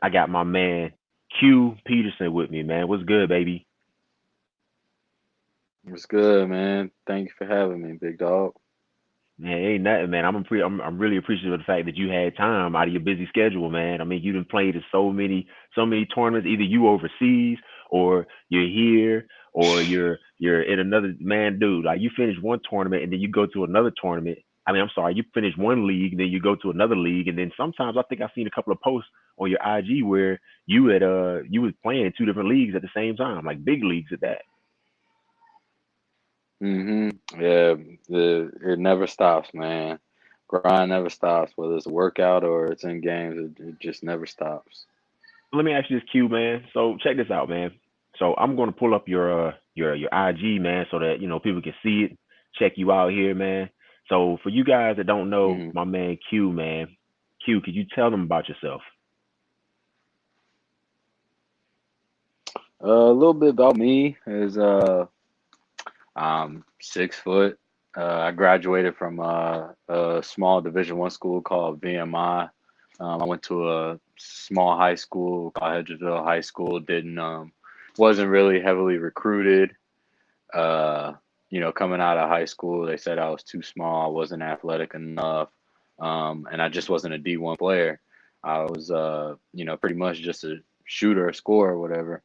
I got my man Q Peterson with me, man. What's good, baby? It's good, man. Thank you for having me, big dog. Man, ain't nothing, man. I'm really appreciative of the fact that you had time out of your busy schedule, man. I mean, you done played in so many tournaments. Either you overseas or you're here or you're in another man, dude. Like you finish one tournament and then you go to another tournament. I mean, I'm sorry, you finish one league, and then you go to another league, and then sometimes I think I've seen a couple of posts on your IG where you was playing in two different leagues at the same time, like big leagues at that. Yeah, it never stops, man. Grind never stops, whether it's a workout or it's in games. It just never stops. Let me ask you this, Q, man. So check this out, man. So I'm gonna pull up your IG, man, so that people can see it, check you out here, man. So for you guys that don't know hmm my man Q, man, Q, could you tell them about yourself? A little bit about me is I'm 6 foot. I graduated from a small Division 1 school called VMI. I went to a small high school called Hedgesville High School. Didn't Wasn't really heavily recruited. Uh, Coming out of high school, they said I was too small. I wasn't athletic enough, and I just wasn't a D1 player. I was, pretty much just a shooter, a scorer, or whatever.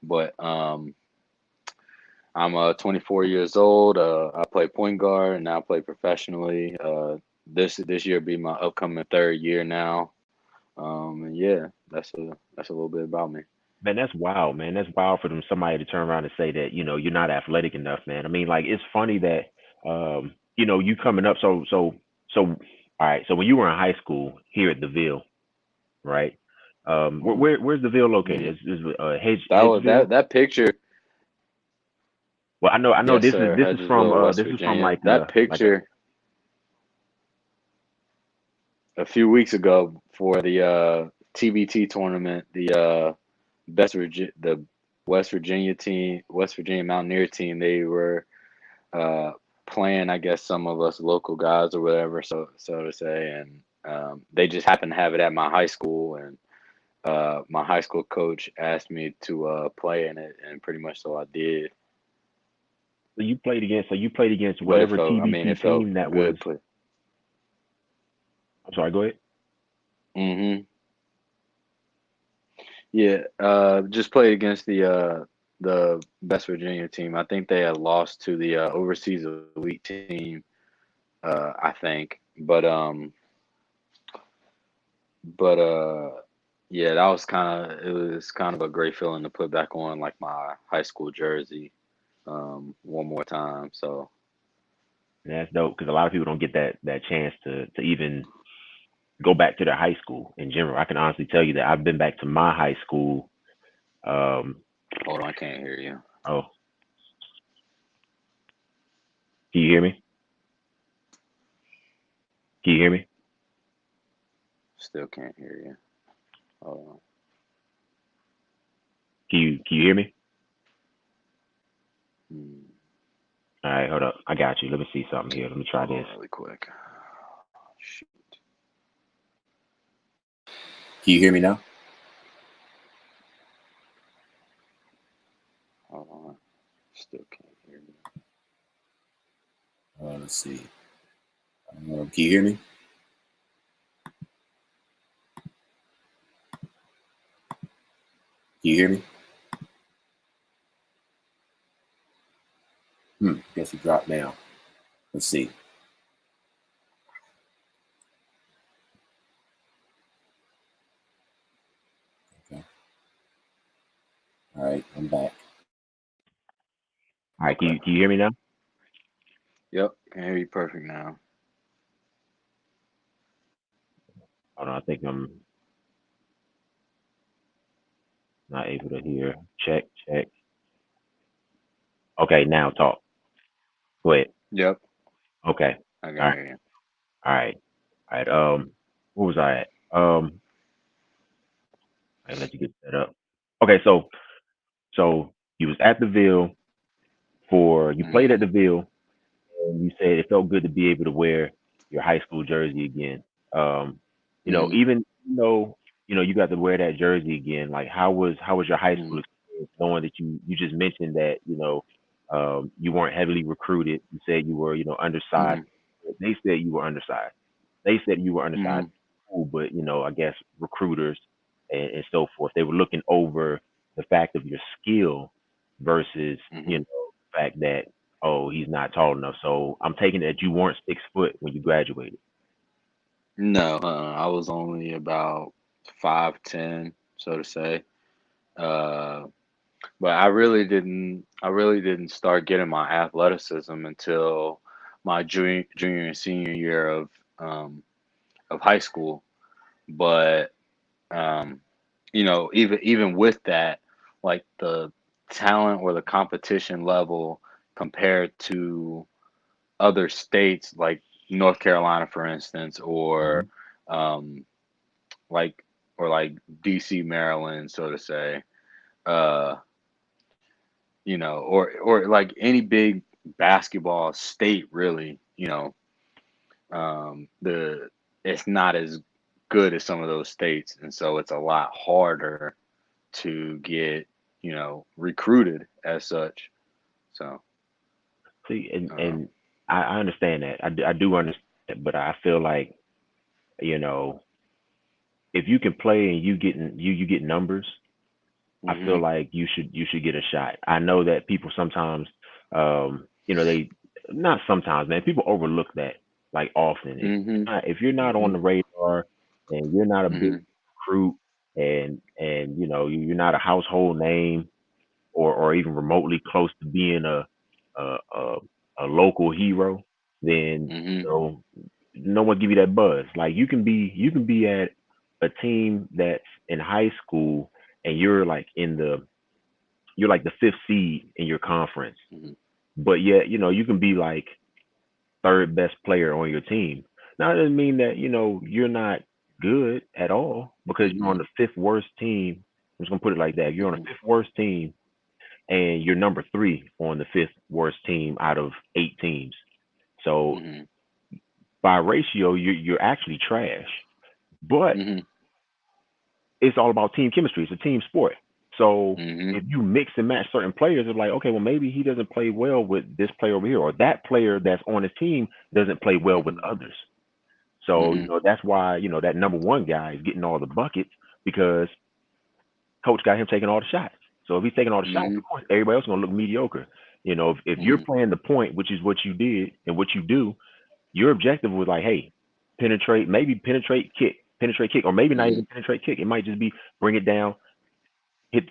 But I'm 24 years old. I play point guard and now I play professionally. This year be my upcoming third year now. And yeah, that's a little bit about me. Man, that's wild, man. That's wild for them somebody to turn around and say that you're not athletic enough, man. I mean, like it's funny that you coming up. So all right. So when you were in high school here at the Ville, right? hmm Where's the Ville hmm located? Is That was Hedgeville? that picture. Well, I know Yes, this is sir. this is from Hedgesville, West this is from Virginia. That like a picture a few weeks ago for the TBT tournament, the West Virginia Mountaineer team, they were uh, playing, I guess, some of us local guys or whatever, so to say, and they just happened to have it at my high school, and my high school coach asked me to play in it, and pretty much so I did. so you played against But whatever it TBT felt team that was. good. Play. I'm sorry, go ahead. hmm Yeah, just played against the West Virginia team. I think they had lost to the overseas elite team. I think, but yeah, it was kind of a great feeling to put back on like my high school jersey one more time. So And that's dope because a lot of people don't get that chance to even go back to their high school in general. I can honestly tell you that I've been back to my high school. Um, hold on, I can't hear you. oh, can you hear me? Can you hear me? Still can't hear you. Hold Can you hear me? on. Hmm. All right, hold up. I got you. Let me see something here. Let me try Hold this. on, really quick. Shoot. Can you hear me now? Hold on. Still can't hear you. Let's see. Can you hear me? Can you hear me? Guess it dropped now. Let's see. Okay. All right, I'm back. All right, Okay. can you hear me now? Yep, can hear you perfect now. Hold on, I think I'm not able to hear. Check, check. Okay, now talk. Go ahead. Yep, Okay. I can All right. hear you. All right. All right. Where was I at? I let you get set up. Okay, so you was at the Ville you played at hmm the Ville, and you said it felt good to be able to wear your high school jersey again. Um, hmm even though. you got to wear that jersey again. Like, how was your high school Mm, experience, knowing that you just mentioned that you weren't heavily recruited. You said you were undersized. mm, They said you were undersized. They said you were undersized mm, school, but I guess recruiters and so forth, they were looking over the fact of your skill versus mm. the fact that, oh, he's not tall enough. So I'm taking it that you weren't 6 foot when you graduated. No, I was only about 5'10", so to say. Uh, but I really didn't start getting my athleticism until my junior and senior year of high school. But um, even with that, like the talent or the competition level compared to other states, like North Carolina, for instance, Hmm. um, like like DC, Maryland, so to say, uh, or like any big basketball state, really, the it's not as good as some of those states, and so it's a lot harder to get recruited as such. So, See, and uh, and I understand that. I do understand it, but I feel like you know if you can play and you get numbers, I feel mhm, like you should get a shot. I know that people sometimes, they not sometimes, man. People overlook that like often. If mhm, if you're not on mhm, the radar and you're not a big mhm, recruit and you're not a household name or even remotely close to being a a, a local hero, then mhm, no one give you that buzz. Like you can be at a team that's in high school and you're like the fifth seed in your conference, mhm, but yet you can be like third best player on your team. Now that doesn't mean that you're not good at all because you're on mhm, the fifth worst team. I'm just gonna put it like that. You're on the mhm, fifth worst team and you're number three on the fifth worst team out of 8 teams. So mhm, by ratio, you're actually trash. But mhm, it's all about team chemistry. It's a team sport. So mhm, if you mix and match certain players, it's like, okay, well maybe he doesn't play well with this player over here, or that player that's on his team doesn't play well with mhm, others. So mhm, that's why that number one guy is getting all the buckets because coach got him taking all the shots. So if he's taking all the shots, of mhm, course everybody else is gonna look mediocre. If you're mhm, playing the point, which is what you did and what you do, your objective was like, hey, penetrate, maybe penetrate kick, or maybe not mhm, even penetrate kick. It might just be bring it down,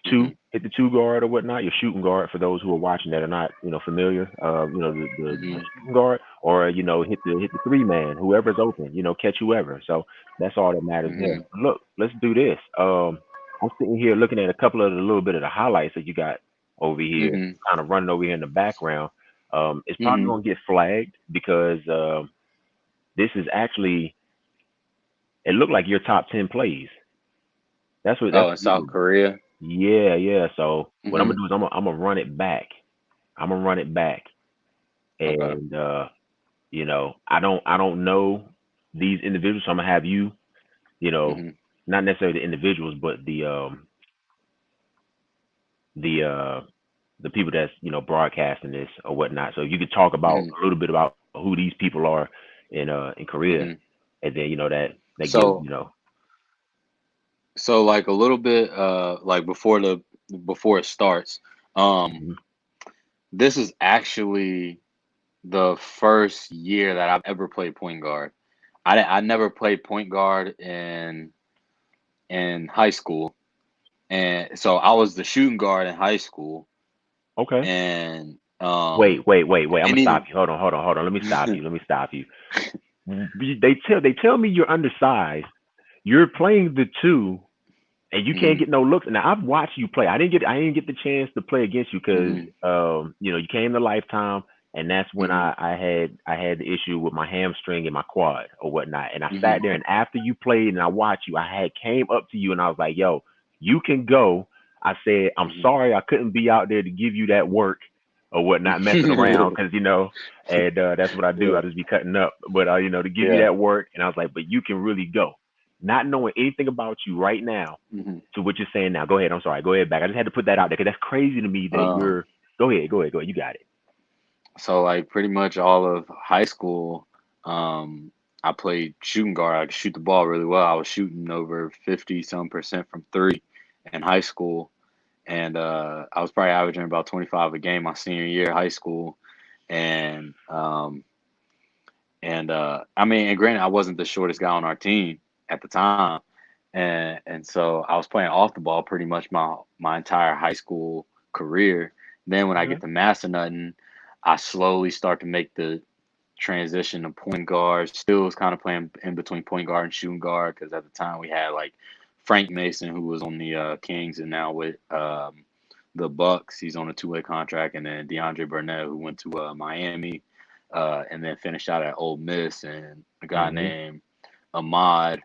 mhm, hit the two guard or whatnot, your shooting guard for those who are watching that are not, familiar, the mhm, shooting guard, or hit the three man, whoever's open, catch whoever. So that's all that matters there. mhm, Look, let's do this. I'm sitting here looking at a couple of the little bit of the highlights that you got over here, mhm, kind of running over here in the background. It's probably mhm. gonna get flagged because this is actually it looked like your top 10 plays. That's Oh, in what you South did. Korea. Yeah, yeah. So what I'm gonna Mhm. do is I'm gonna run it back. I'm gonna run it back, Okay. and I don't know these individuals. So I'm gonna have you, you know, Mhm. not necessarily the individuals, but the people that's broadcasting this or whatnot. So if you could talk about Mhm. a little bit about who these people are in Korea, Mhm. and then that gives So like a little bit like before it starts. Um Mhm. this is actually the first year that I've ever played point guard. I never played point guard in high school. And so I was the shooting guard in high school Okay. and Wait. I'm and gonna stop even you. Hold on. Let me stop you. Let me stop you. They tell me you're undersized. You're playing the two, and you can't Mhm. get no looks. Now I've watched you play. I didn't get the chance to play against you because Mhm. you came to Lifetime, and that's when Mhm. I had the issue with my hamstring and my quad or whatnot. And I sat Mhm. there, and after you played and I watched you, I had came up to you and I was like, "Yo, you can go." I said, "I'm Mhm. sorry I couldn't be out there to give you that work or whatnot, messing around because and that's what I do. Yeah. I just be cutting up, but to give you Yeah. that work, and I was like, but you can really go." not knowing anything about you right now Hmm. to what you're saying now. Go ahead. I'm sorry. Go ahead back. I just had to put that out there because that's crazy to me that Um, you're. Go ahead. Go ahead. Go ahead. You got it. so like pretty much all of high school, um, I played shooting guard. I could shoot the ball really well. I was shooting over 50 some % from three in high school, and I was probably averaging about 25 a game my senior year of high school, and I mean, and granted, I wasn't the shortest guy on our team at the time, and so I was playing off the ball pretty much my entire high school career. Then when I Okay. get to master nothing, I slowly start to make the transition to point guard. Still was kind of playing in between point guard and shooting guard because at the time we had like Frank Mason, who was on the Kings and now with the Bucks. He's on a two-way contract, and then DeAndre Burnett, who went to Miami, and then finished out at Ole Miss, and a guy Mhm. named Ahmad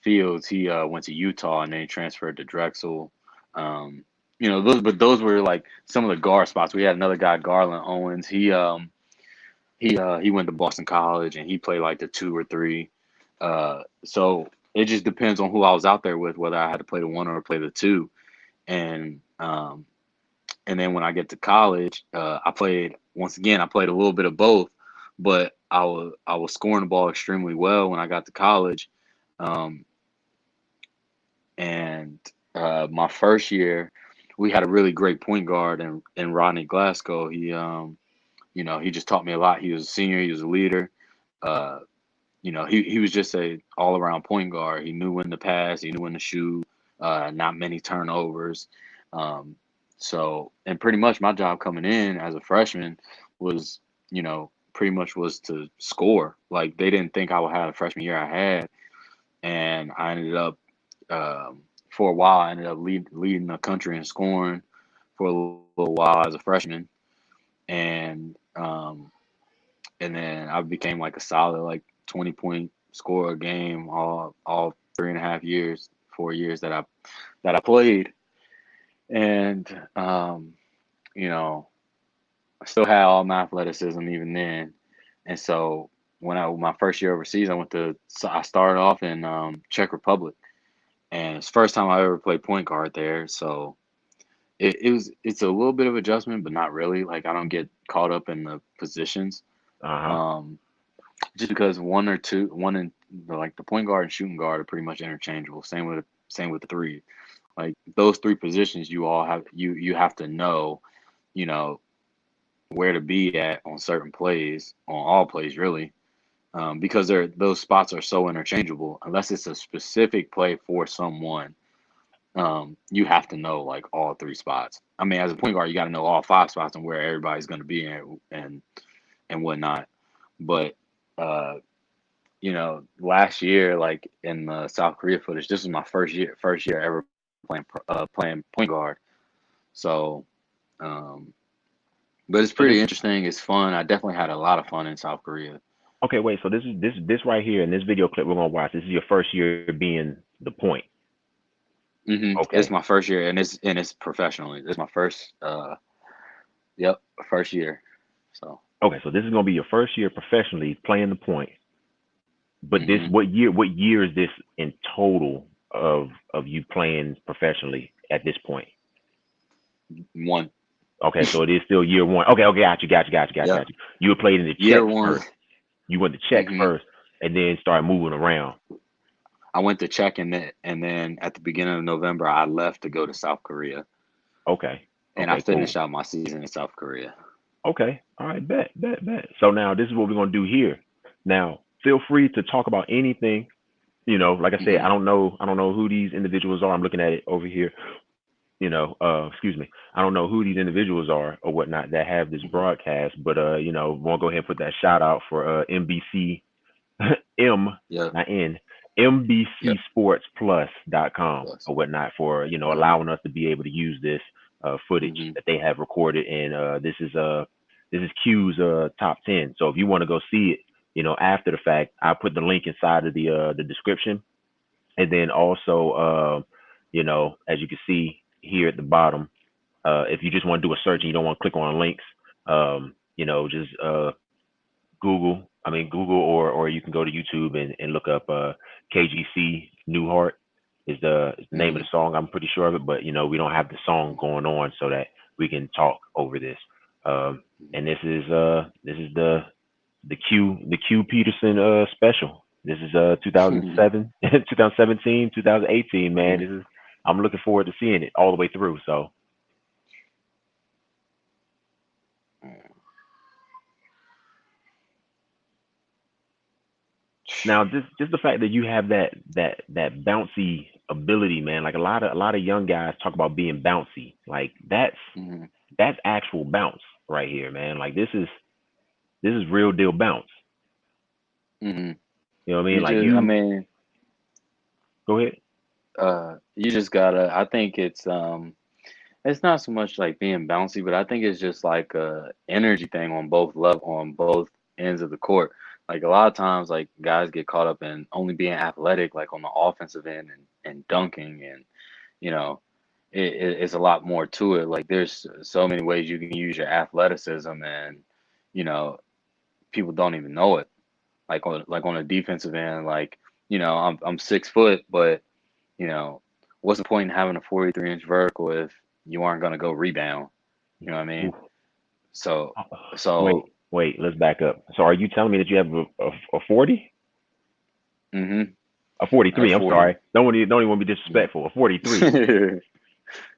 Fields. He went to Utah and then he transferred to Drexel. Um, those were like some of the guard spots. We had another guy, Garland Owens. He went to Boston College and he played like the two or three. So it just depends on who I was out there with, whether I had to play the one or play the two. And and then when I get to college, I played once again. I played a little bit of both, but I was scoring the ball extremely well when I got to college. Um, and my first year, we had a really great point guard in Rodney Glasgow. He just taught me a lot. He was a senior. He was a leader. Uh, he was just a all around point guard. He knew when to pass. He knew when to shoot. Not many turnovers. Um, and pretty much my job coming in as a freshman was, pretty much was to score. Like they didn't think I would have a freshman year I had, and I ended up for a while. I ended up leading the country in scoring for a little while as a freshman, and and then I became like a solid like 20-point scorer a game all 3.5 years, 4 years that I played, and you know I still had all my athleticism even then, and so when I my first year overseas, I started off in Czech Republic, and it's the first time I ever played point guard there, so. It's a little bit of adjustment, but not really. Like I don't get caught up in the positions. Uh huh. Um, just because one or two, one in like the point guard and shooting guard are pretty much interchangeable. Same with the three. Like those three positions, you have to know, you know, where to be at on certain plays, on all plays really, because those spots are so interchangeable. Unless it's a specific play for someone, you have to know like all three spots. I mean, as a point guard, you got to know all five spots and where everybody's going to be and whatnot. But last year, like in the South Korea footage, this was my first year ever playing point guard. So, um, but it's So pretty interesting. It's fun. I definitely had a lot of fun in South Korea. okay, wait. So this right here in this video clip we're gonna watch. This is your first year being the point. It's Okay. my first year, and it's professionally. It's my first. Yep, first year. So. Okay. So this is gonna be your first year professionally playing the point. But this hmm what year is this in total of you playing professionally at this point? One. Okay, so it is still year one. Okay, okay, Yep. got you. You were played in the Czech Year one. first. You went to Czech hmm first, and then started moving around. I went to check and then at the beginning of November I left to go to South Korea, Okay, and I okay, cool. finished out my season in South Korea. Okay, all right, bet. So now this is what we're gonna do here. Now, feel free to talk about anything. Like I said, hmm I don't know who these individuals are. I'm looking at it over here. Excuse me. I don't know who these individuals are or whatnot that have this hmm broadcast, but we'll go ahead and put that shout out for NBC M, Yep. not N, Yep. NBCSportsPlus.com Plus. or whatnot for hmm allowing us to be able to use this footage hmm that they have recorded, and this is Q's top 10. So if you want to go see it, after the fact, I'll put the link inside of the description, and then also as you can see here at the bottom, if you just want to do a search and you don't want to click on links, just Google I mean, Google or you can go to YouTube and look up KGC New Heart is the name of Mm-hmm. the song. I'm pretty sure of it, but we don't have the song going on so that we can talk over this. And this is the Q Peterson special. This is 2007, 2017, 2018. Man, this is I'm looking forward to seeing it all the way through. So now, just the fact that you have that bouncy ability, man. Like a lot of young guys talk about being bouncy. Like Mm-hmm. that's actual bounce right here, man. Like this is real deal bounce. Mm-hmm. You know what I mean? You Like just, I you mean, go ahead. you just gotta. I think it's not so much like being bouncy, but I think it's just like a energy thing on both ends of the court. Like a lot of times, like guys get caught up in only being athletic, like on the offensive end and dunking, and you know, it's a lot more to it. Like there's so many ways you can use your athleticism, and you know, people don't even know it. Like on a defensive end, like I'm 6 foot, but you know, what's the point in having a 43-inch vertical if you aren't gonna go rebound? You know what I mean? Oof. So, Uh, so, wait. Let's back up. So, are you telling me that you have a 40, mm-hmm, a a 43? I'm 40. sorry. Don't even want to be disrespectful. A 43.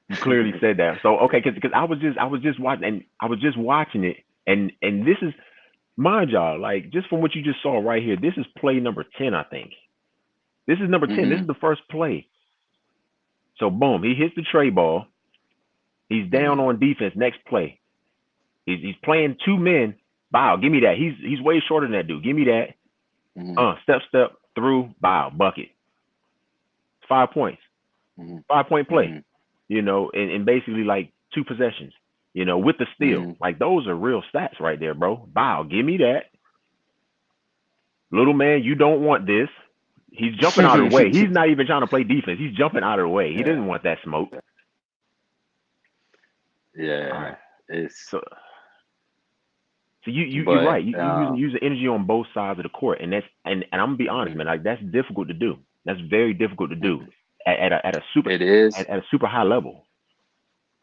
You clearly said that. So, okay, because I was just watching and I was just watching it, and this is mind y'all. Like just from what you just saw right here, this is play number 10, I think. This is number 10. This Mm-hmm, is the first play. So, boom, he hits the tray ball. He's down mm-hmm, on defense. Next play, he's playing two men. Bow, give me that. He's way shorter than that dude. Give me that. mm-hmm, Step through. Bow, bucket. 5 points. mm-hmm, 5 point play. mm-hmm, And basically like two possessions. With the steal. mm-hmm. Like those are real stats right there, bro. Bow, give me that. Little man, you don't want this. He's jumping out of the way. He's not even trying to play defense. He's jumping out of the way. He Yeah, doesn't want that smoke. All yeah. right. It's So you're but right. You using energy on both sides of the court, and and I'm gonna be honest, mhm, man. Like that's difficult to do. That's very difficult to do at a super it is. at a super high level.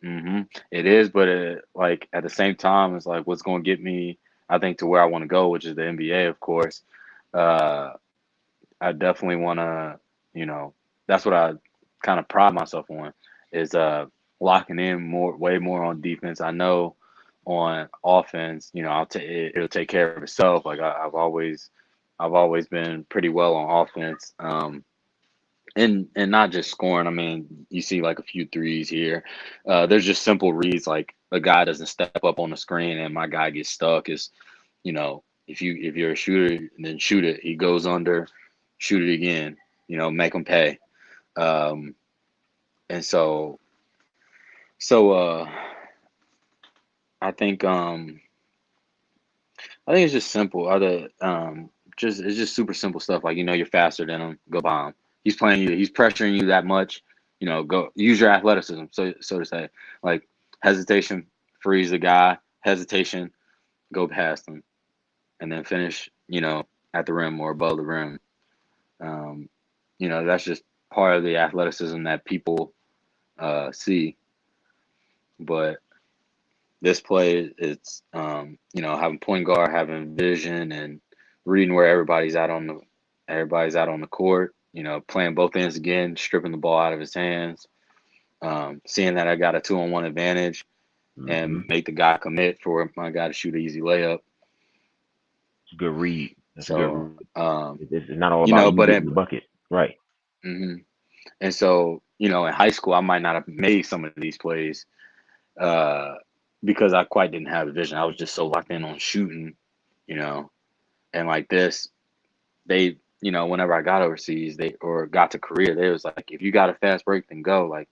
Mm-hmm. It is, but like at the same time, it's like what's going to get me, I think, to where I want to go, which is the NBA, of course. Uh, I definitely want to, you know, that's what I kind of pride myself on is locking in way more on defense. I know on offense, it'll take care of itself. Like I've always been pretty well on offense. And not just scoring. I mean, you see like a few threes here. There's just simple reads like a guy doesn't step up on the screen and my guy gets stuck. Is if you're a shooter, then shoot it. He goes under, shoot it again. Make him pay. Um, and so I think it's just simple. It's just super simple stuff. Like you're faster than him. Go by him. He's playing you. He's pressuring you that much. Go use your athleticism. So to say, like hesitation, freeze the guy. Hesitation, go past him, and then finish. At the rim or above the rim. Um, that's just part of the athleticism that people see. But this play, it's having point guard, having vision, and reading where everybody's out on the court. Playing both ends again, stripping the ball out of his hands. Seeing that I got a 2-on-1 advantage, Mm-hmm. and make the guy commit for my guy to shoot an easy layup. It's a good read. That's a good So, read. It's not all about you but getting the bucket, right? mhm. And so in high school, I might not have made some of these plays uh, because I quite didn't have the vision. I was just so locked in on shooting, you know, and like this, they, whenever I got overseas, or got to Korea, they was like, if you got a fast break, then go. Like,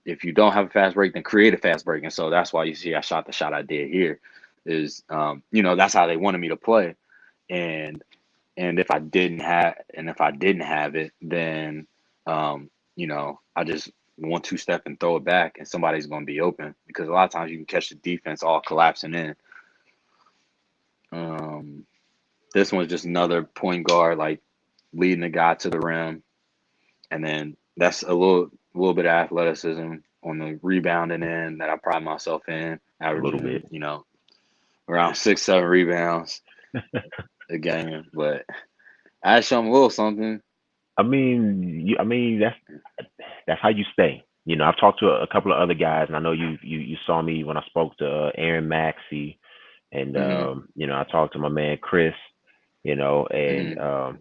if you don't have a fast break, then create a fast break. And so that's why you see I shot the shot I did here. Is that's how they wanted me to play. And if I didn't have it, then I just 1-2 step and throw it back, and somebody's going to be open because a lot of times you can catch the defense all collapsing in. Um, This one's just another point guard, like leading the guy to the rim, and then that's a little bit of athleticism on the rebounding end that I pride myself in, A little averaging, bit. around 6, 7 rebounds a game. But I show them a little something. I mean that's how you stay. I've talked to a couple of other guys, and I know you saw me when I spoke to Aaron Maxey, and Hmm. I talked to my man Chris, and Hmm.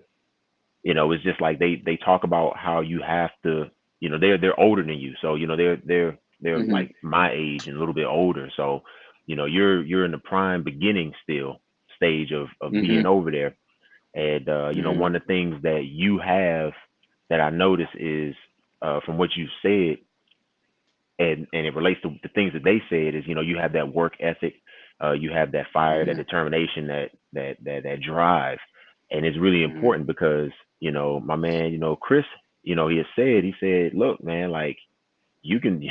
it's just like they talk about how you have to, they're older than you, so they're Hmm. like my age and a little bit older, so you're in the prime beginning still stage of being Hmm. over there, and Hmm. one of the things that you have that I notice is from what you said, and it relates to the things that they said is you have that work ethic, you have that fire, that Hmm. determination, that drive, and it's really Hmm. important because my man Chris, he said, look man, like you can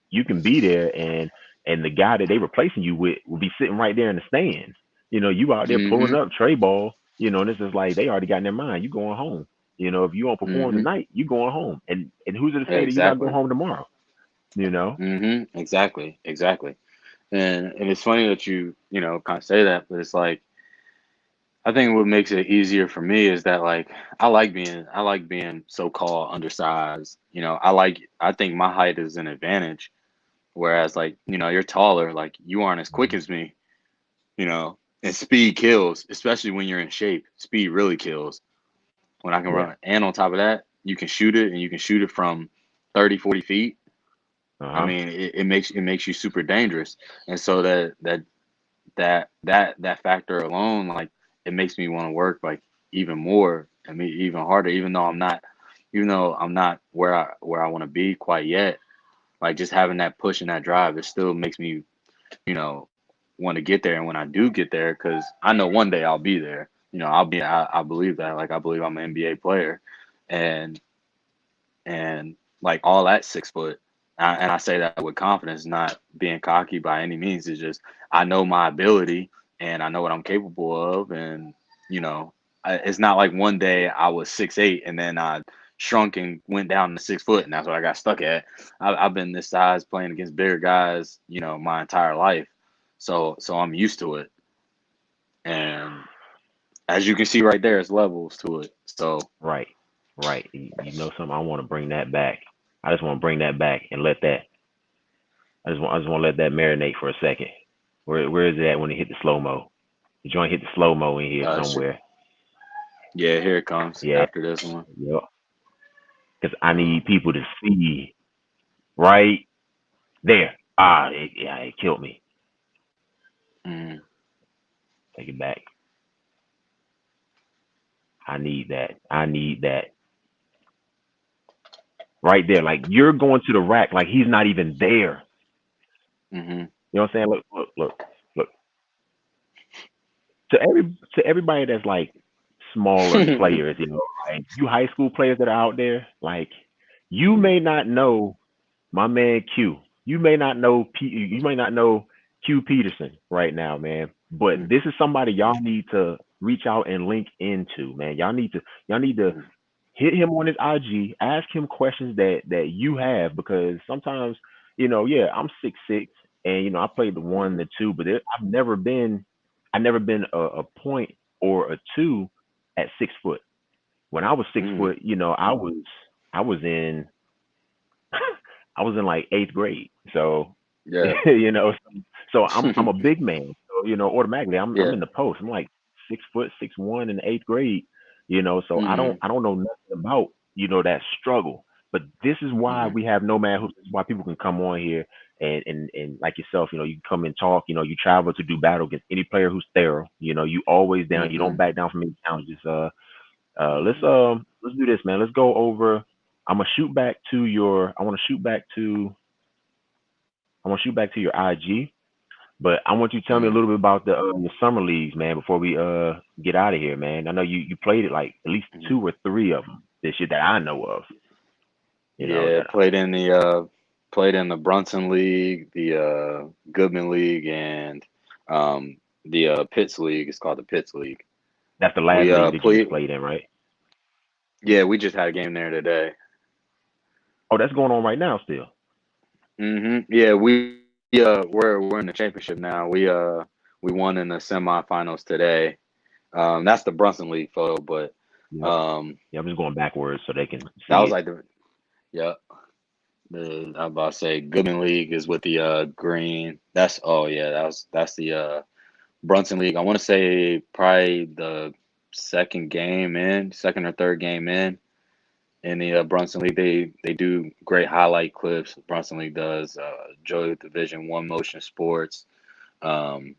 you can be there, and the guy that they replacing you with will be sitting right there in the stands. You out there pulling Hmm. up tray ball, and it's just like they already got in their mind. You going home. If you don't perform Hmm. tonight, you going home. And who's to Yeah, say that you're not going exactly. home tomorrow? You know? Exactly. Exactly. And it's funny that you kind of say that, but it's like I think what makes it easier for me is that like I like being so-called undersized. I think my height is an advantage, whereas like you're taller, like you aren't as quick as me, and speed kills, especially when you're in shape. Speed really kills when I can Yeah. run. And on top of that, you can shoot it, and you can shoot it from 30, 40 feet. Uh I huh. mean, it makes you super dangerous, and so that factor alone, like it makes me want to work like even more and me even harder, even though I'm not where I want to be quite yet. Like just having that push and that drive, it still makes me, you know, want to get there. And when I do get there, because I know one day I'll be there. I believe that. Like I believe I'm an NBA player, and and like all at 6 foot. And I say that with confidence, not being cocky by any means. It's just I know my ability and I know what I'm capable of, and you know, it's not like one day I was 6'8" and then I shrunk and went down to 6 foot, and that's what I got stuck at. I've been this size playing against bigger guys, my entire life, so I'm used to it. And as you can see right there, it's levels to it. So Right. Right. You know something? I want to bring that back. I just want to bring that back and let that. I just want to let that marinate for a second. Where is it at when it hit the slow mo? The joint hit the slow mo in here shit, somewhere. yeah, here it comes Yeah. after this one. Yep. Because I need Um, people to see right there. Yeah, it killed me. mm, Take it back. I need that. I need that right there. Like you're going to the rack, like he's not even there. mhm. You know what I'm saying? Look. To everybody that's like smaller players, like you high school players that are out there, like you Mm, may not know my man Q. You may not know You may not know Q Peterson right now, man. But mm, this is somebody y'all need to reach out and link into, man. Y'all need to mm, hit him on his IG, ask him questions that you have, because sometimes, yeah, I'm 6'6", and I played the one, mhm, the two, but I've never been a point or a two at 6 foot. When I was six mm. foot, I was in I was in like eighth grade. So Yeah, you know, so I'm a big man. So automatically I'm yeah. in the post. I'm like 6 foot, 6'1" in the eighth grade. So Mhm, I don't know nothing about that struggle. But this is why mhm, we have Nomad Hoops. This is why people can come on here and like yourself, you come and talk. You travel to do battle against any player who's thorough. You always down. You don't mhm, back down from any challenges. mhm, Let's do this, man. Let's go over. I'm gonna shoot back to your. I want to shoot back to your IG, but I want you to tell me a mhm, little bit about the summer leagues, man, before we get out of here, man. I know you played it like at least mhm. two or three of them this year that I know of. Yeah, That played in the Brunson League, the Goodman League, and the Pitts League. It's called the Pitts League. That's the last We league that you just play. played in, right? Yeah, we just had a game there today. Oh, that's going on right now still. Yeah, we're in the championship now. We won in the semifinals today. That's the Brunson League photo, but Yep. um, Yeah, I'm just going backwards so they can that see was it. like yeah. I'm about to say Goodman League is with the green. That's the Brunson League. I want to say probably the second or third game in the Brunson League. They do great highlight clips. Brunson League does Joy Division One Motion Sports. Um,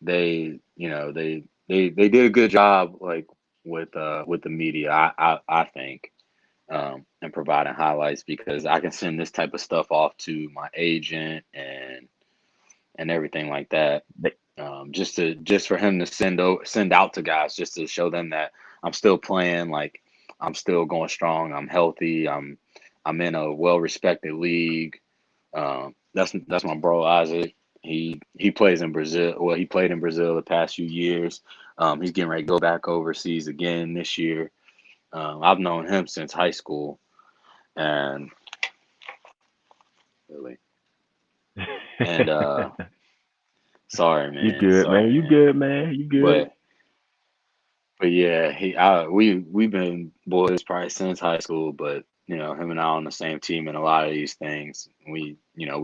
they did a good job like with the media. I think and providing highlights because I can send this type of stuff off to my agent and everything like that. They, Just for him to send out to guys just to show them that I'm still playing, like I'm still going strong, I'm healthy, I'm in a well respected league. That's my bro Isaac. He plays in Brazil. Well, he played in Brazil the past few years. He's getting ready to go back overseas again this year. I've known him since high school, and really, and you good, man. sorry You man, good, man. You good. but yeah, we've been boys probably since high school, but him and I on the same team in a lot of these things. We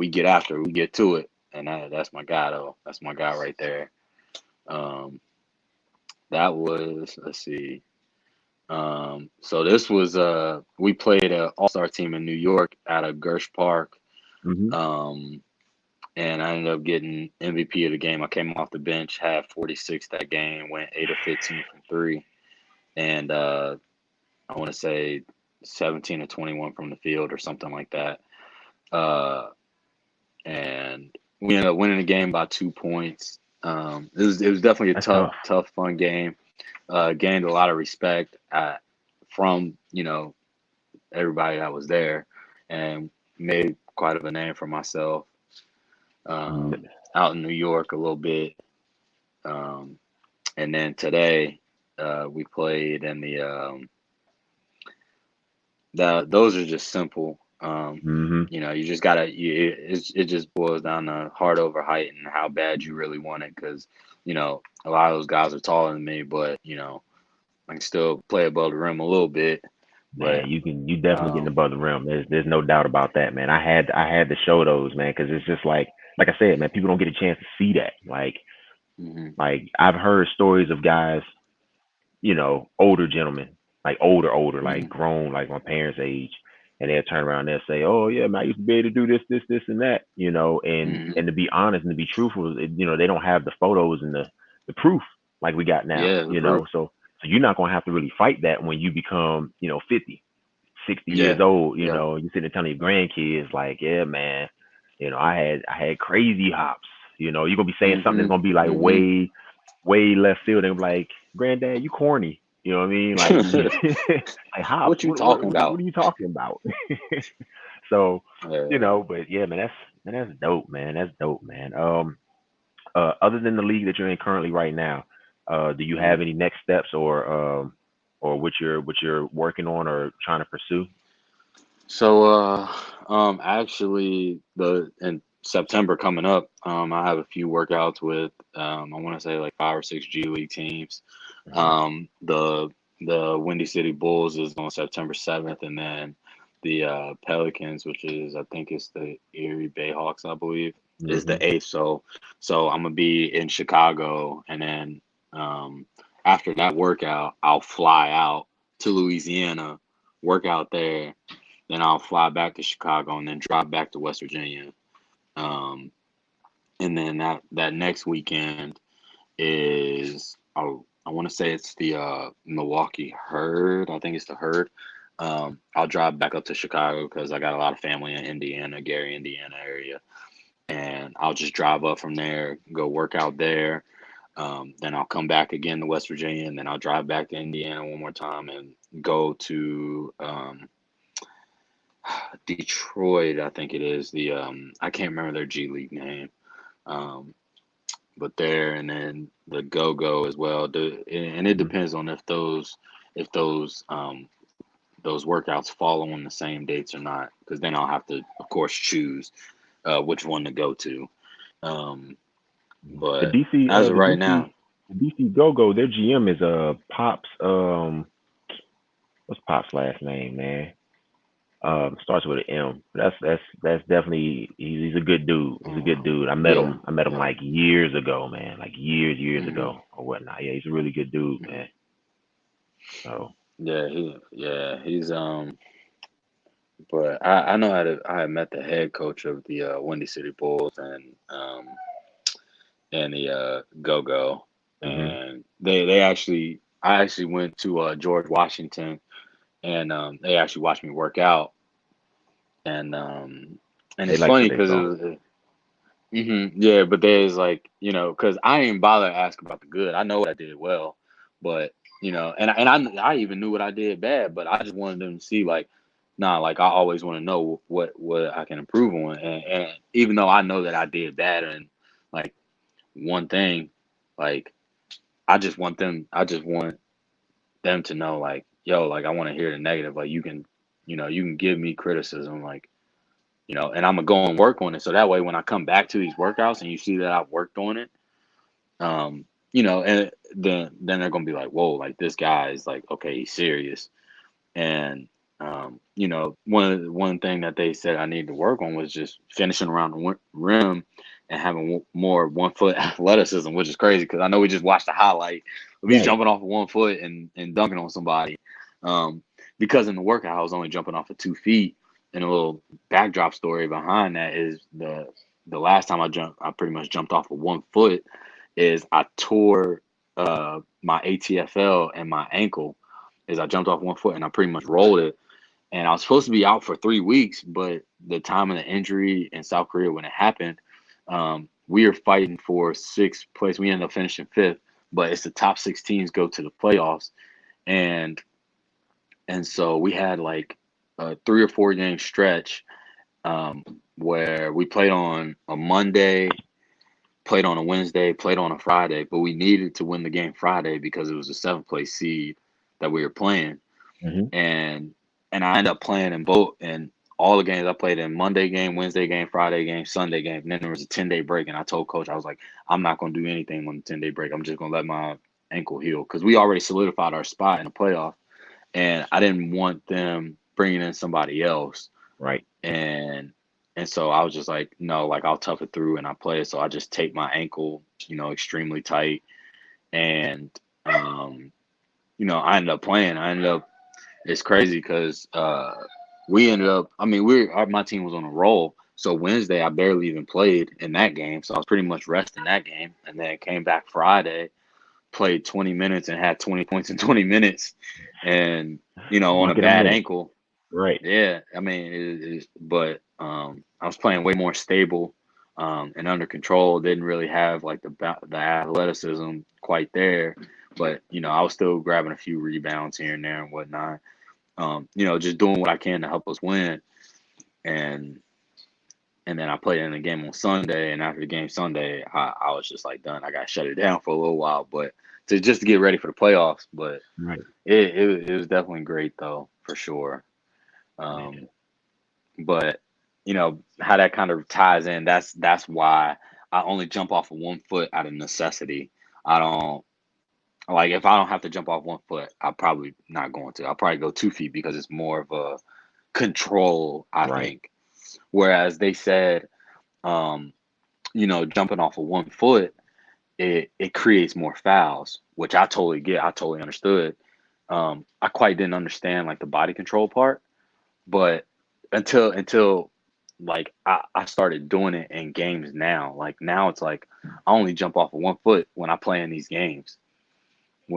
get after, we get to it, and that's my guy though. That's my guy right there. Um, that was let's see. So this was we played a All Star team in New York at a Gersh Park. Hmm. Um, and I ended up getting MVP of the game. I came off the bench, had 46 that game, went 8 of 15 from three, and I want to say 17 or 21 from the field or something like that. Uh, and we ended up winning the game by 2 points. It was definitely a That's tough. tough, fun game. Gained a lot of respect from everybody that was there, and made quite of a name for myself Mm. out in New York a little bit. Um, and then today we played in the those are just simple. Hmm. You just gotta. It just boils down to heart over height and how bad you really want it. Because a lot of those guys are taller than me, but I can still play above the rim a little bit. Man, But you definitely getting um, above the rim. There's no doubt about that, man. I had to show those, man, because it's just like I said, man, people don't get a chance to see that. mhm, Like I've heard stories of guys, older gentlemen, like older, like mhm, grown, like my parents' age, and they'll turn around and they'll say, "Oh yeah, man, I used to be able to do this, and that," and mhm. to be honest and to be truthful, they don't have the photos and the proof like we got now, Yeah, the proof. so you're not gonna have to really fight that when you become, 50, 60 years Yeah, old, yep. you sitting there telling your grandkids like, yeah, man, I had crazy hops. You're gonna be saying something that's Mhm, gonna be like mhm. way left field and like, granddad, you corny. You know what I mean? Like, like hops. What you What talking what about? what are you talking about? So, Uh, but yeah, man, that's dope, man. That's dope, man. Other than the league that you're in currently right now, do you have mhm. any next steps or what you're working on or trying to pursue? So, actually, the in September coming up, I have a few workouts with, I want to say like 5 or 6 G League teams. Hmm. The Windy City Bulls is on September 7th, and then the Pelicans, which is I think it's the Erie Bayhawks, I believe, is Hmm. the 8th. So I'm gonna be in Chicago, and then um, after that workout, I'll fly out to Louisiana, work out there, then I'll fly back to Chicago and then drive back to West Virginia. Um, and then that next weekend is I want to say it's the Milwaukee Herd. I think it's the Herd. I'll drive back up to Chicago because I got a lot of family in Indiana, Gary, Indiana area, and I'll just drive up from there, go work out there. Then I'll come back again to West Virginia, and then I'll drive back to Indiana one more time and go to Detroit, I think it is the I can't remember their G League name. Um, but there, and then the go as well. And it Mm-hmm. depends on if those workouts fall on the same dates or not, because then I'll have to, of course, choose which one to go to. Um, The but DC, as of right now, the DC Go, their GM is Pops. What's Pops' last name, man? Starts with an M. That's definitely he's a good dude. He's a good dude. I met yeah, him. I met him like years ago, man. Like years hmm ago or whatnot. Yeah, he's a really good dude, man. So he's But I know I had met the head coach of the Windy City Bulls and the Go, hmm and they actually I actually went to George Washington, and they actually watched me work out, and um and they it's like funny what they because saw. yeah, but there's like, because I didn't bother to ask about the good. I know what I did well, but I even knew what I did bad, but I just wanted them to see like, nah, like I always want to know what I can improve on, and even though I know that I did bad and like one thing, like I just want them to know like, yo, like I want to hear the negative, like you can give me criticism, like, and I'm gonna go and work on it. So that way, when I come back to these workouts and you see that I've worked on it, and then they're gonna be like, whoa, like this guy is like, okay, he's serious. And one thing that they said I need to work on was just finishing around the rim and having more 1 foot athleticism, which is crazy because I know we just watched the highlight of me Right. jumping off of 1 foot and dunking on somebody. Um, because in the workout I was only jumping off of 2 feet. And a little backdrop story behind that is the last time I pretty much jumped off of 1 foot is I tore my ATFL and my ankle. Is I jumped off 1 foot and I pretty much rolled it, and I was supposed to be out for 3 weeks, but the time of the injury in South Korea when it happened, we were fighting for sixth place. We ended up finishing fifth, but it's the top six teams go to the playoffs, and so we had like a 3 or 4 game stretch um, where we played on a Monday, played on a Wednesday, played on a Friday, but we needed to win the game Friday because it was a seventh place seed that we were playing, hmm and I ended up playing in both and all the games I played in Monday game, Wednesday game, Friday game, Sunday game. And then there was a 10-day break, and I told coach I was like, I'm not going to do anything on the 10-day break. I'm just going to let my ankle heal because we already solidified our spot in the playoff, and I didn't want them bringing in somebody else. Right. And so I was just like, no, like I'll tough it through and I play it. So I just taped my ankle, extremely tight, and I ended up playing. It's crazy because we ended up. I mean, my team was on a roll. So Wednesday, I barely even played in that game. So I was pretty much resting that game, and then came back Friday, played 20 minutes, and had 20 points in 20 minutes, and on a Bucket of bad minutes. ankle. Right. Yeah, I mean, but I was playing way more stable and under control. Didn't really have like the athleticism quite there, but I was still grabbing a few rebounds here and there and whatnot. Just doing what I can to help us win. And then I played in the game on Sunday, and after the game Sunday, I was just like done. I got shut it down for a little while, but to get ready for the playoffs. But Right. it was definitely great though, for sure. Man. Um, but how that kind of ties in. That's why I only jump off of 1 foot out of necessity. I don't like if I don't have to jump off 1 foot, I'm probably not going to. I'll probably go 2 feet because it's more of a control, I Right. think. Whereas they said, um, jumping off of 1 foot, it creates more fouls, which I totally get. I totally understood. I quite didn't understand like the body control part, but until like I started doing it in games now. Like now it's like I only jump off of 1 foot when I play in these games.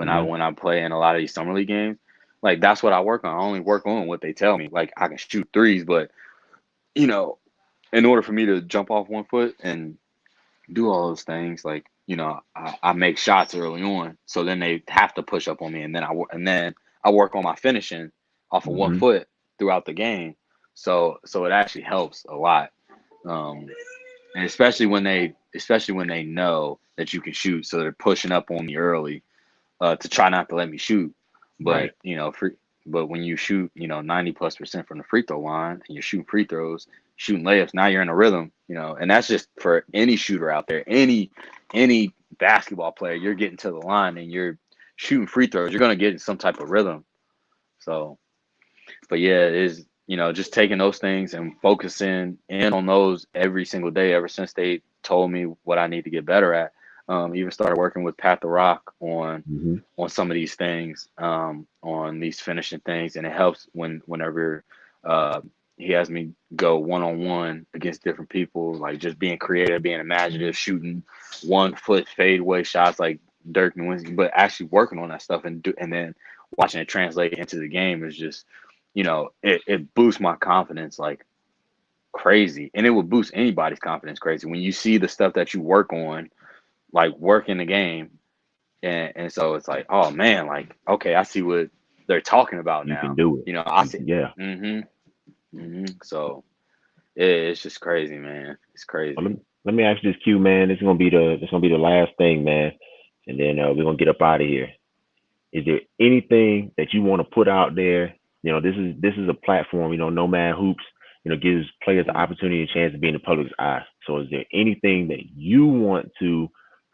hmm When I play in a lot of these summer league games, like that's what I work on. I only work on what they tell me. Like I can shoot threes, but you know, in order for me to jump off 1 foot and do all those things, like I make shots early on, so then they have to push up on me, and then I work on my finishing off of one hmm foot throughout the game. So it actually helps a lot. Um, And especially when they know that you can shoot, so they're pushing up on me early to try not to let me shoot. Right. But but when you shoot 90+% from the free throw line and you're shooting free throws, shooting layups, now you're in a rhythm. And that's just for any shooter out there, any basketball player. You're getting to the line and you're shooting free throws, you're gonna get in some type of rhythm. So, but yeah, it is just taking those things and focusing in on those every single day. Ever since they told me what I need to get better at, even started working with Pat the Rock Hmm. on some of these things, on these finishing things, and it helps whenever uh, he has me go one on one against different people, like just being creative, being imaginative, shooting 1 foot fadeaway shots like Dirk Nowitzki, but actually working on that stuff and then watching it translate into the game is just, it boosts my confidence like crazy, and it would boost anybody's confidence crazy when you see the stuff that you work on, like work in the game, and so it's like, oh man, like okay, I see what they're talking about You can now. do it. I see. Yeah. So it's just crazy, man. It's Well, crazy. let me ask you this, Q, man. This gonna be the last thing, man, and then we're gonna get up out of here. Is there anything that you want to put out there? This is a platform. Nomad Hoops. Gives players the Mhm. opportunity and chance to be in the public's eye. So, is there anything that you want to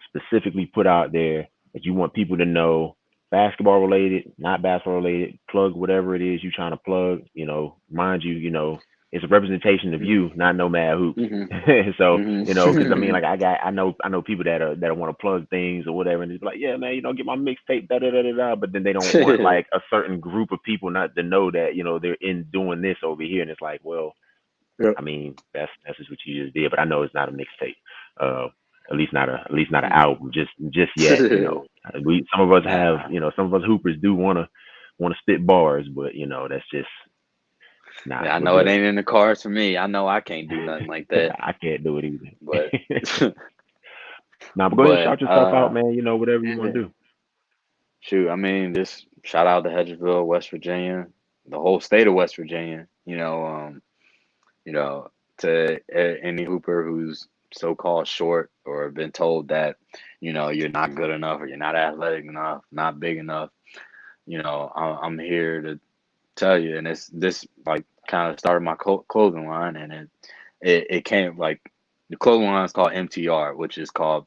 specifically put out there that you want people to know, basketball related, not basketball related? Plug whatever it is you're trying to plug. Mind you, it's a representation of you, not Nomad Hoops. Mhm. So, because I mean, Mhm. like I know people that want to plug things or whatever, and it's like, yeah, man, get my mixtape, da da da da da. But then they don't want like a certain group of people not to know that they're in doing this over here, and it's like, well, Yep. I mean, that's just what you just did. But I know it's not a mixtape. Uh, at least not an Mhm. album just yet. We some of us have Nah. some of us hoopers do want to spit bars, but that's just nah. Yeah, I We're know it good. ain't in the cards for me. I know I can't do nothing like that. I can't do it But either. Nah, but go ahead and but shout yourself out, man. Whatever you want to yeah. do. Shoot, I mean, just shout out to Hedgesville, West Virginia, the whole state of West Virginia. You know, to any hooper who's so-called short or been told that, you're not good enough or you're not athletic enough, not big enough. I'm here to tell you, and this like kind of started my clothing line, and it came like the clothing line is called MTR, which is called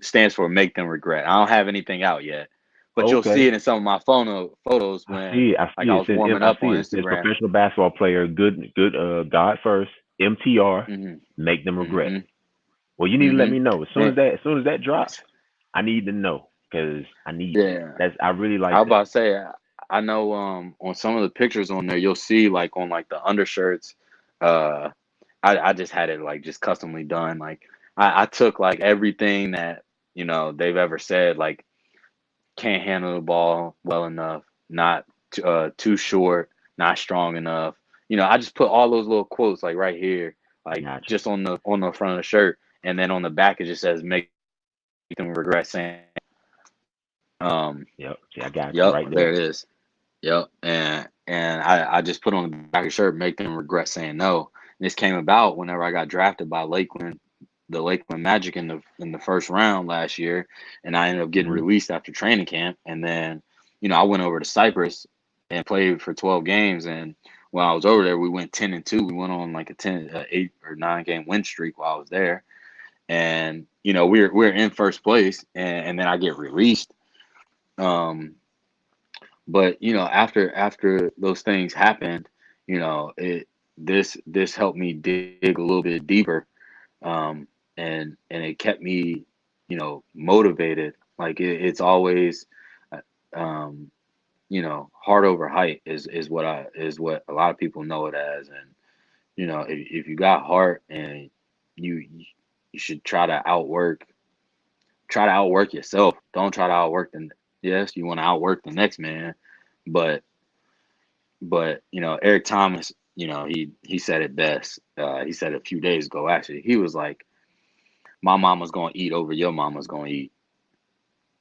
stands for Make Them Regret. I don't have anything out yet, but you'll see Okay. it in some of my photos I when see it. I like see I it. was warming up on It says Instagram. professional basketball player, good God first, MTR, Hmm. make them regret. Hmm. Well, you need to let Hmm. me know as soon as that drops. I need to know because I need that. Yeah, I really I like was that. about to say, I know on some of the pictures on there, you'll see like on like the undershirts, uh, I just had it like just customly done. Like I took like everything that they've ever said, like can't handle the ball well enough, not too short, not strong enough. I just put all those little quotes like right here, like Gotcha. just on the front of the shirt, and then on the back it just says make them regret saying Yep. See, I got you yep, right there there. it is. Yep, and I just put on the back of the shirt, make them regret saying no. And this came about whenever I got drafted by Lakeland, the Lakeland Magic in the first round last year, and I ended up getting Hmm. released after training camp. And then, I went over to Cyprus and played for 12 games. And while I was over there, we went 10-2. We went on like a 8 or 9 game win streak while I was there. And we're in first place, and then I get released. Um, but after those things happened, it this helped me dig a little bit deeper, and it kept me, motivated. Like it's always, uh, um, heart over height is what a lot of people know it as. And if you got heart and you should try to outwork yourself. Don't try to outwork the. Yes, you want to outwork the next man, but Eric Thomas, he said it best. He said it a few days ago. Actually, he was like, "My mama's gonna eat over your mama's gonna eat."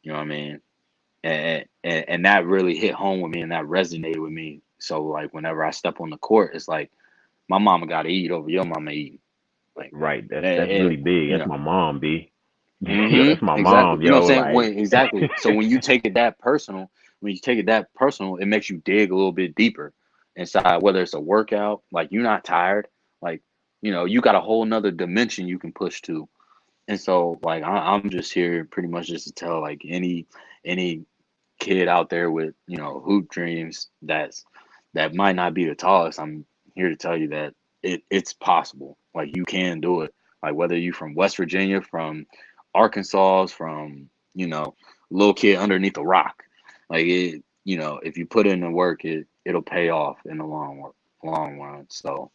You know what I mean? And that really hit home with me, and that resonated with me. So like, whenever I step on the court, it's like my mama got to eat over your mama eating. Like, Right. That's and really big. you That's know, my mom, B. Yo, that's my exactly. mom, You know what yo. I'm saying? Like, When exactly. So when you take it that personal, it makes you dig a little bit deeper inside. Whether it's a workout, like you're not tired, like you got a whole nother dimension you can push to. And so, like, I'm just here pretty much just to tell like any kid out there with hoop dreams that might not be the tallest. I'm here to tell you that it's possible. Like you can do it. Like whether you from West Virginia, from Arkansas, from little kid underneath a rock, like if you put in the work, it'll pay off in the long run. So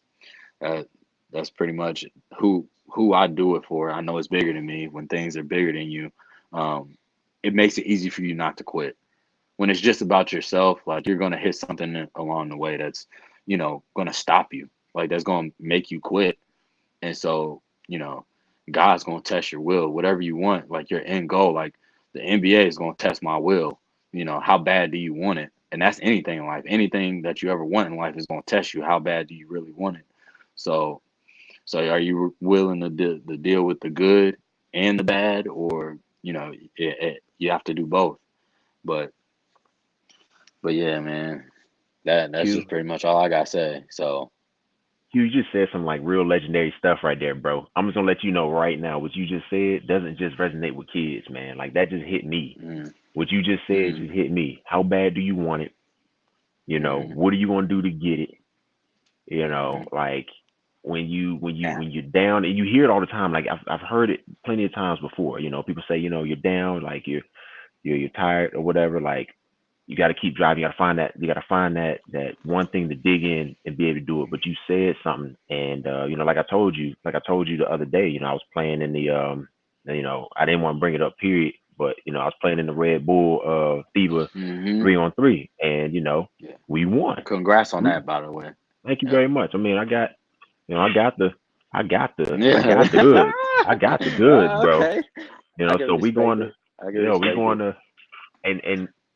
that that's pretty much who I do it for. I know it's bigger than me. When things are bigger than you, um, it makes it easy for you not to quit. When it's just about yourself, like you're gonna hit something along the way that's gonna stop you, like that's gonna make you quit. And so God's gonna test your will, whatever you want, like your end goal. Like the NBA is gonna test my will. How bad do you want it? And that's anything in life. Anything that you ever want in life is gonna test you. How bad do you really want it? So are you willing to deal with the good and the bad, or you have to do both? But yeah, man, that's Q, just pretty much all I gotta say. So you just said some like real legendary stuff right there, bro. I'm just gonna let you know right now what you just said doesn't just resonate with kids, man. Like that just hit me. mm, What you just said mm, just hit me. How bad do you want it? mm, What are you gonna do to get it? mm, Like yeah, when you're down, and you hear it all the time. Like I've heard it plenty of times before. People say, you're down, like you're tired or whatever. Like you got to keep driving. You got to find that one thing to dig in and be able to do it. But you said something, and like I told you the other day. I was playing in the I didn't want to bring it up, period. But I was playing in the Red Bull FIBA mm-hmm, 3-on-3, and yeah. we won. Congrats on We that, by the way. Thank you Yeah, very much. I mean, I got the I yeah. got the goods. I got the goods, bro. Okay, I can So we respect going to it. I can respect it.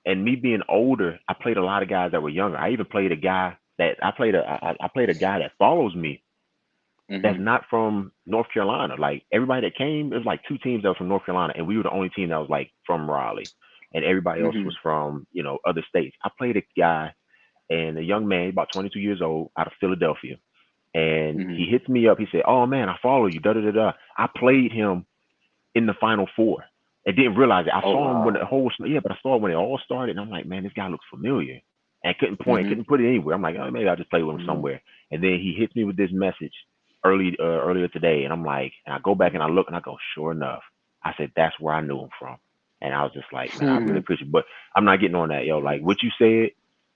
and me being older, I played a lot of guys that were younger. I even played a guy that I played a guy that follows me that's Mm-hmm, not from North Carolina. Like everybody that came, it was like two teams that were from North Carolina, and we were the only team that was like from Raleigh, and everybody else mm-hmm, was from other states. I played a guy and a young man, about 22 years old, out of Philadelphia, and mm-hmm, he hits me up. He said, "Oh man, I follow you." Da da da da. I played him in the Final Four. I didn't realize it. I oh saw him when wow. the whole but I saw it when it all started, and I'm like, man, this guy looks familiar. And I couldn't point, Mm-hmm, couldn't put it anywhere. I'm like, oh, maybe I'll just play with him mm-hmm, somewhere. And then he hits me with this message earlier today, and I'm like, and I go back and I look and I go, sure enough, I said that's where I knew him from. And I was just like, man, I really mm-hmm, appreciate it. But I'm not getting on that, yo. Like what you said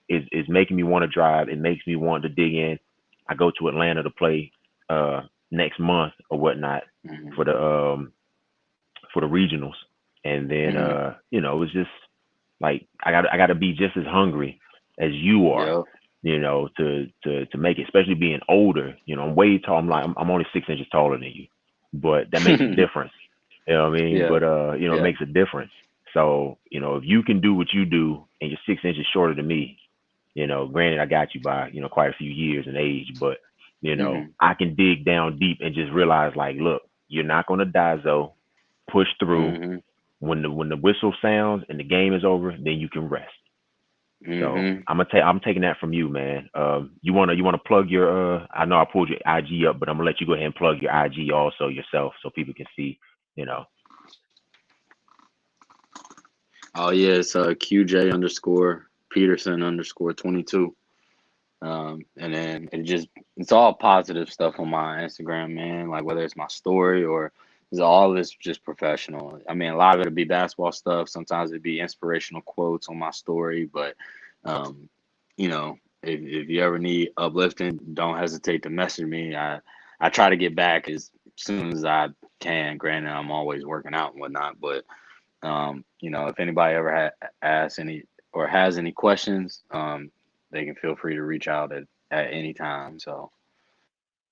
is making me want to drive. It makes me want to dig in. I go to Atlanta to play next month or whatnot mm-hmm, for the regionals, and then mm-hmm. it was just like I got to be just as hungry as you are, Yep. to make it, especially being older. I'm way tall. I'm only 6 inches taller than you, but that makes a difference. You know what I mean? Yeah. But it Yeah. makes a difference. So if you can do what you do and you're 6 inches shorter than me, granted I got you by quite a few years in age, but Mm-hmm, I can dig down deep and just realize like, look, you're not gonna die, Zoe. Push through. mm-hmm, When the whistle sounds and the game is over, then you can rest. So mm-hmm. I'm taking that from you, man. You wanna plug your I know I pulled your IG up, but I'm gonna let you go ahead and plug your IG also yourself so people can see, you know. Oh yeah, it's QJ underscore Peterson underscore 22. And then it's all positive stuff on my Instagram, man. Like whether it's my story or all of it's just professional. I mean, a lot of it'll be basketball stuff. Sometimes it'd be inspirational quotes on my story. But, um, if you ever need uplifting, don't hesitate to message me. I try to get back as soon as I can. Granted, I'm always working out and whatnot. But, if anybody ever asks any or has any questions, they can feel free to reach out at any time. So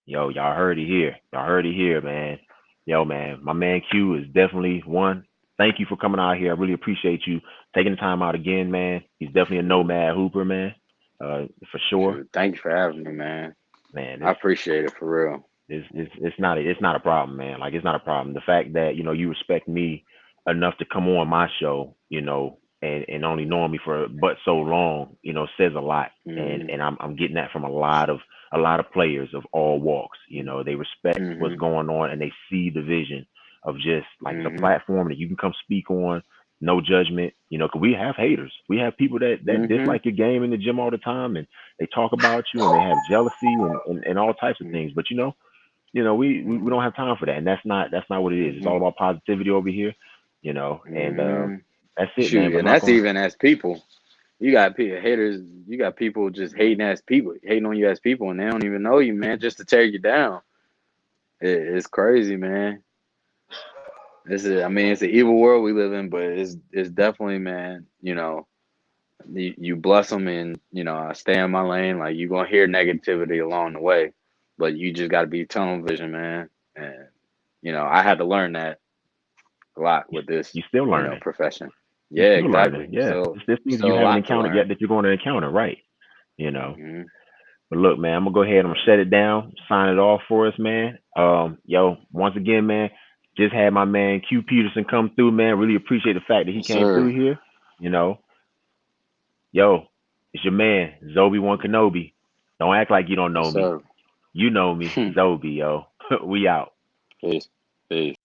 Yo, y'all heard it here. Y'all heard it here, man. Yo, man, my man Q is definitely one. Thank you for coming out here. I really appreciate you taking the time out again, man. He's definitely a nomad hooper, man. For sure. shoot, thank you for having me, man. Man, I it's appreciate it for real. It's not a problem, man. Like it's not a problem. The fact that you respect me enough to come on my show, and only knowing me for but so long, says a lot. And Mhm. I'm getting that from a lot of players of all walks. They respect what's Mhm. going on and they see the vision of just like the Mhm. platform that you can come speak on, no judgment. Because we have haters, we have people that Mhm. dislike your game in the gym all the time, and they talk about you and they have jealousy and all types of things. But we don't have time for that, and that's not what it is. It's all Mhm. about positivity over here, and Mhm. that's it, man. Shoot, But and knock that's on. even as people. You got haters. You got people just hating as people, hating on you as people, and they don't even know you, man, just to tear you down. It's crazy, man. I mean, it's an evil world we live in, but it's definitely, man. You bless them, and I stay in my lane. Like you gonna hear negativity along the way, but you just got to be tunnel vision, man. And I had to learn that a lot You with this, you still learning. profession. You Yeah, still learning. exactly. Yeah, So it's things that you still a haven't lot to encountered learn. yet that you're going to encounter, right? You know. Hmm. But look, man, I'm gonna go ahead. I'm gonna shut it down. Sign it off for us, man. Yo, once again, man, just had my man Q Peterson come through, man. Really appreciate the fact that he Yes, came through sir. here. You know, yo, it's your man Zobeone Knobe. Don't act like you don't Yes, know me. sir. You know me, Zobe, yo. We out. Peace. Peace.